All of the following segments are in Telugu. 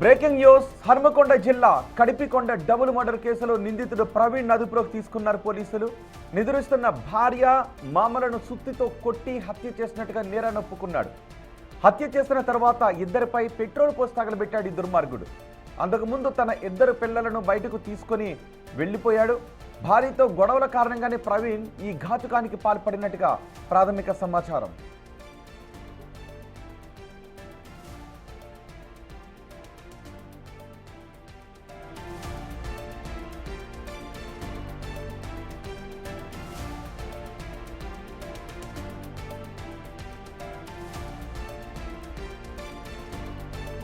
బ్రేకింగ్ న్యూస్ హన్మకొండ జిల్లా కడిపికొండ డబుల్ మర్డర్ కేసులో నిందితుడు ప్రవీణ్ అదుపులోకి తీసుకున్నారు పోలీసులు. నిద్రిస్తున్న భార్య మామలను సుత్తితో కొట్టి హత్య చేసినట్టుగా నేరాన్ని ఒప్పుకున్నాడు. హత్య చేసిన తర్వాత ఇద్దరిపై పెట్రోల్ పోసి తగలబెట్టాడు ఈ దుర్మార్గుడు. అంతకుముందు తన ఇద్దరు పిల్లలను బయటకు తీసుకొని వెళ్లిపోయాడు. భార్యతో గొడవల కారణంగానే ప్రవీణ్ ఈ ఘాతుకానికి పాల్పడినట్టుగా ప్రాథమిక సమాచారం.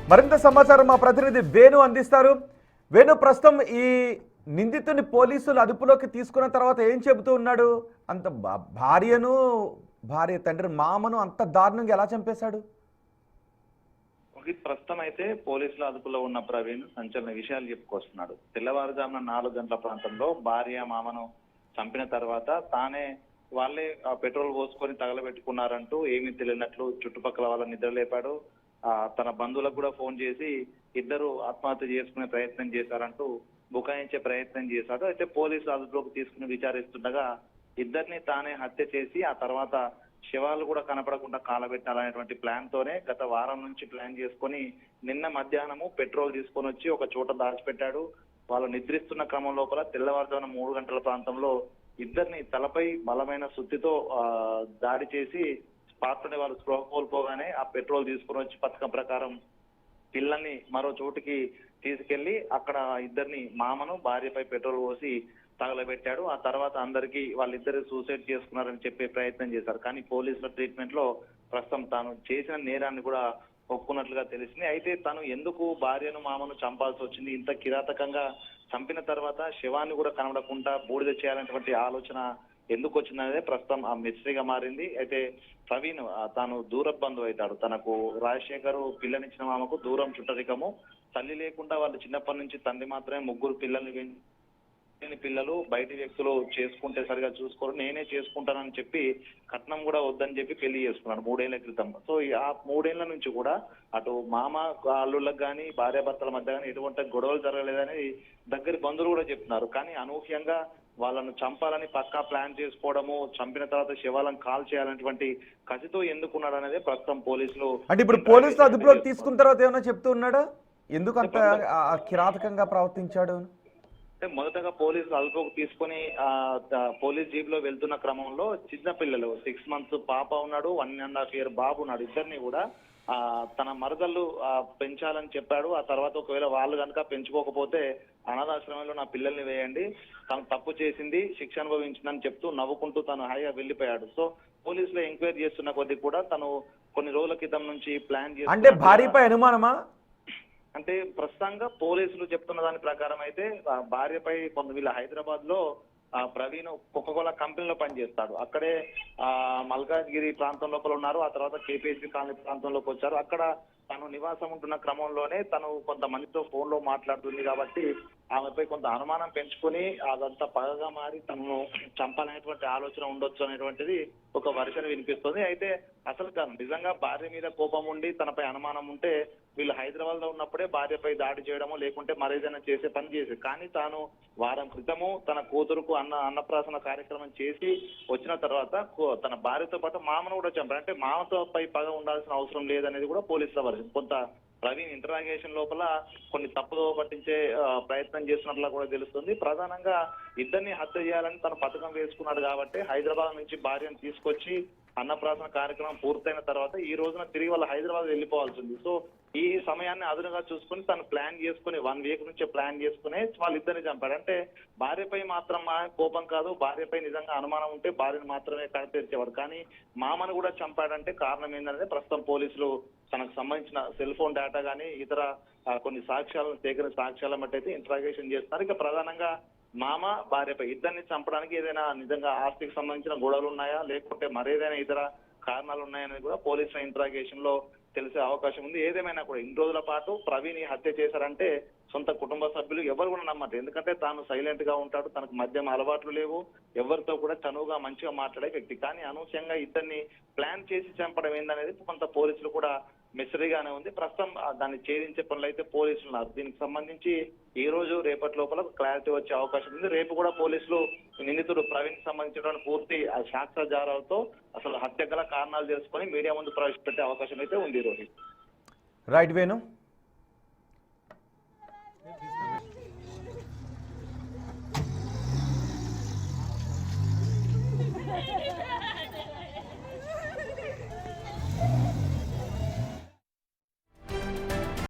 మరింత సమాచారం మా ప్రతినిధి వేణు అందిస్తారు. వేణు, ప్రస్తుతం ఈ నిందితుని పోలీసులు అదుపులోకి తీసుకున్న తర్వాత ఏం చెబుతూ ఉన్నాడు? అంత భార్య తండ్రి మామను అంత దారుణంగా ఎలా చంపేశాడు? ప్రస్తుతం అయితే పోలీసుల అదుపులో ఉన్న ప్రవీణ్ సంచలన విషయాలు చెప్పుకొస్తున్నాడు. తెల్లవారుజామున 4 గంటల ప్రాంతంలో భార్య మామను చంపిన తర్వాత తానే వాళ్ళే పెట్రోల్ పోసుకొని తగలబెట్టుకున్నారంటూ ఏమీ తెలియనట్లు చుట్టుపక్కల వాళ్ళ నిద్ర లేపాడు. తన బంధువులకు కూడా ఫోన్ చేసి ఇద్దరు ఆత్మహత్య చేసుకునే ప్రయత్నం చేశారంటూ బుకాయించే ప్రయత్నం చేశాడు. అయితే పోలీసులు అదుపులోకి తీసుకుని విచారిస్తుండగా ఇద్దరిని తానే హత్య చేసి ఆ తర్వాత శవాలు కూడా కనపడకుండా కాలబెట్టాలనేటువంటి ప్లాన్ తోనే గత వారం నుంచి ప్లాన్ చేసుకొని నిన్న మధ్యాహ్నము పెట్రోల్ తీసుకొని వచ్చి ఒక చోట దాచిపెట్టాడు. వాళ్ళు నిద్రిస్తున్న క్రమం లోపల తెల్లవారుజామున 3 గంటల ప్రాంతంలో ఇద్దరిని తలపై బలమైన సుత్తితో దాడి చేసి స్పాట్లోనే వాళ్ళు స్పృహ కోల్పోగానే ఆ పెట్రోల్ తీసుకుని వచ్చి పథకం ప్రకారం పిల్లల్ని మరో చోటుకి తీసుకెళ్లి అక్కడ ఇద్దరిని మామను భార్యపై పెట్రోల్ పోసి తగలబెట్టాడు. ఆ తర్వాత అందరికీ వాళ్ళిద్దరు సూసైడ్ చేసుకున్నారని చెప్పే ప్రయత్నం చేశారు. కానీ పోలీసుల ట్రీట్మెంట్ లో ప్రస్తుతం తాను చేసిన నేరాన్ని కూడా ఒప్పుకున్నట్లుగా తెలిసింది. అయితే తను ఎందుకు భార్యను మామను చంపాల్సి వచ్చింది, ఇంత కిరాతకంగా చంపిన తర్వాత శవాన్ని కూడా కనబడకుండా బూడిద చేయాలనేటువంటి ఆలోచన ఎందుకు వచ్చిందనేది ప్రస్తుతం ఆ మిస్టరీగా మారింది. అయితే ప్రవీణ్ తాను దూర బంధువు అవుతాడు. తనకు రాజశేఖర్ పిల్లనిచ్చిన మామకు దూరం చుట్టరికము. తల్లి లేకుండా వాళ్ళు చిన్నప్పటి నుంచి తండ్రి మాత్రమే 3 పిల్లల్ని పిల్లలు బయటి వ్యక్తులు చేసుకుంటే సరిగా చూసుకోరు, నేనే చేసుకుంటానని చెప్పి కట్నం కూడా వద్దని చెప్పి పెళ్లి చేసుకున్నాడు 3 ఏళ్ల క్రితం. సో ఆ 3 ఏళ్ల నుంచి కూడా అటు మామ అల్లుళ్ళకి కానీ భార్యాభర్తల మధ్య కానీ ఎటువంటి గొడవలు జరగలేదని దగ్గర బంధువులు కూడా చెప్తున్నారు. కానీ అనూహ్యంగా వాళ్ళను చంపాలని పక్కా ప్లాన్ చేసుకోవడము, చంపిన తర్వాత శవాలను కాల్ చేయాలనేటువంటి కసితో ఎందుకున్నాడు అనేది ప్రస్తుతం పోలీసులు. అంటే ఇప్పుడు పోలీసులు అదుపులోకి తీసుకున్న తర్వాత ఏమైనా చెప్తూ ఉన్నాడా ఎందుకు అంత కిరాతకంగా ప్రవర్తించాడు? అంటే మొదటగా పోలీసులు అదుపులోకి తీసుకొని పోలీస్ జీప్ లో వెళ్తున్న క్రమంలో చిన్న పిల్లలు 6 months పాప ఉన్నాడు, 1.5 year బాబు ఉన్నాడు. ఇద్దరిని కూడా తన మరదళ్ళు పెంచాలని చెప్పాడు. ఆ తర్వాత ఒకవేళ వాళ్ళు కనుక పెంచుకోకపోతే అనాథాశ్రమంలో నా పిల్లల్ని వేయండి, తను తప్పు చేసింది, శిక్ష అనుభవించిందని చెప్తూ నవ్వుకుంటూ తను హాయిగా వెళ్ళిపోయాడు. సో పోలీసులు ఎంక్వైరీ చేస్తున్న కొద్ది కూడా తను కొన్ని రోజుల క్రితం నుంచి ప్లాన్ చేసి, అంటే భార్యపై అనుమానమా? అంటే ప్రస్తుతంగా పోలీసులు చెప్తున్న దాని ప్రకారం అయితే భార్యపై వీళ్ళ హైదరాబాద్ లో ప్రవీణ్ కోకోకోలా కంపెనీలో పనిచేస్తాడు. అక్కడే మల్కాజ్గిరి ప్రాంతం లోపల ఉన్నారు. ఆ తర్వాత కేపీఎస్సీ కాలనీ ప్రాంతంలోకి వచ్చారు. అక్కడ తను నివాసం ఉంటున్న క్రమంలోనే తను కొంతమందితో ఫోన్ లో మాట్లాడుతుంది కాబట్టి ఆమెపై కొంత అనుమానం పెంచుకొని అదంతా పగగా మారి తనను చంపాలనేటువంటి ఆలోచన ఉండొచ్చు అనేటువంటిది ఒక వర్షన్ వినిపిస్తుంది. అయితే అసలు నిజంగా భార్య మీద కోపం ఉండి తనపై అనుమానం ఉంటే వీళ్ళు హైదరాబాద్ లో ఉన్నప్పుడే భార్యపై దాడి చేయడము లేకుంటే మరేదైనా చేసే పని చేసి, కానీ తాను వారం క్రితము తన కూతురుకు అన్నప్రాసన కార్యక్రమం చేసి వచ్చిన తర్వాత తన భార్యతో పాటు మామను కూడా చంపారు. అంటే మామతో పై పగ ఉండాల్సిన అవసరం లేదనేది కూడా పోలీసుల వర్షన్. కొంత ప్రవీణ్ ఇంటరాగేషన్ లోపల కొన్ని తప్పుదో పట్టించే ప్రయత్నం చేస్తున్నట్లా కూడా తెలుస్తుంది. ప్రధానంగా ఇద్దరిని హత్య చేయాలని తను పథకం వేసుకున్నాడు కాబట్టి హైదరాబాద్ నుంచి భార్యను తీసుకొచ్చి అన్నప్రాసన కార్యక్రమం పూర్తయిన తర్వాత ఈ రోజున తిరిగి వాళ్ళ హైదరాబాద్ వెళ్ళిపోవాల్సి ఉంది. సో ఈ సమయాన్ని అదునుగా చూసుకుని తను ప్లాన్ చేసుకుని 1 week నుంచే ప్లాన్ చేసుకుని వాళ్ళిద్దరిని చంపాడు. అంటే భార్యపై మాత్రం కోపం కాదు, భార్యపై నిజంగా అనుమానం ఉంటే భార్యను మాత్రమే కడతీర్చేవాడు. కానీ మామను కూడా చంపాడంటే కారణం ఏంటనేది ప్రస్తుతం పోలీసులు తనకు సంబంధించిన సెల్ ఫోన్ డేటా కానీ ఇతర కొన్ని సాక్ష్యాలను సేకరించిన సాక్ష్యాలను బట్టి అయితే ఇంట్రాగేషన్ చేస్తున్నారు. ఇక ప్రధానంగా మామ భార్యపై ఇద్దరిని చంపడానికి ఏదైనా నిజంగా ఆస్తికి సంబంధించిన గొడవలు ఉన్నాయా లేకుంటే మరేదైనా ఇతర కారణాలు ఉన్నాయనేది కూడా పోలీసుల ఇంట్రాగేషన్ లో తెలిసే అవకాశం ఉంది. ఏదేమైనా కూడా ఇన్ని రోజుల పాటు ప్రవీణ్ హత్య చేశారంటే సొంత కుటుంబ సభ్యులు ఎవరు కూడా నమ్మరు. ఎందుకంటే తాను సైలెంట్ గా ఉంటాడు, తనకు మద్యం అలవాట్లు లేవు, ఎవరితో కూడా చనువుగా మంచిగా మాట్లాడే వ్యక్తి. కానీ అనూహ్యంగా ఇద్దరిని ప్లాన్ చేసి చంపడం ఏందనేది కొంత పోలీసులు కూడా మిస్టరీగానే ఉంది. ప్రస్తుతం దాన్ని ఛేదించే పనులు అయితే పోలీసులు ఉన్నారు. దీనికి సంబంధించి ఈ రోజు రేపటి లోపల క్లారిటీ వచ్చే అవకాశం ఉంది. రేపు కూడా పోలీసులు నిందితుడు ప్రవీణ్ కి సంబంధించినటువంటి పూర్తి సాక్ష్యాధారాలతో అసలు హత్య గల కారణాలు తెలుసుకొని మీడియా ముందు ప్రవేశపెట్టే అవకాశం అయితే ఉంది రోహిత్. రైట్ వేణు. Yeah.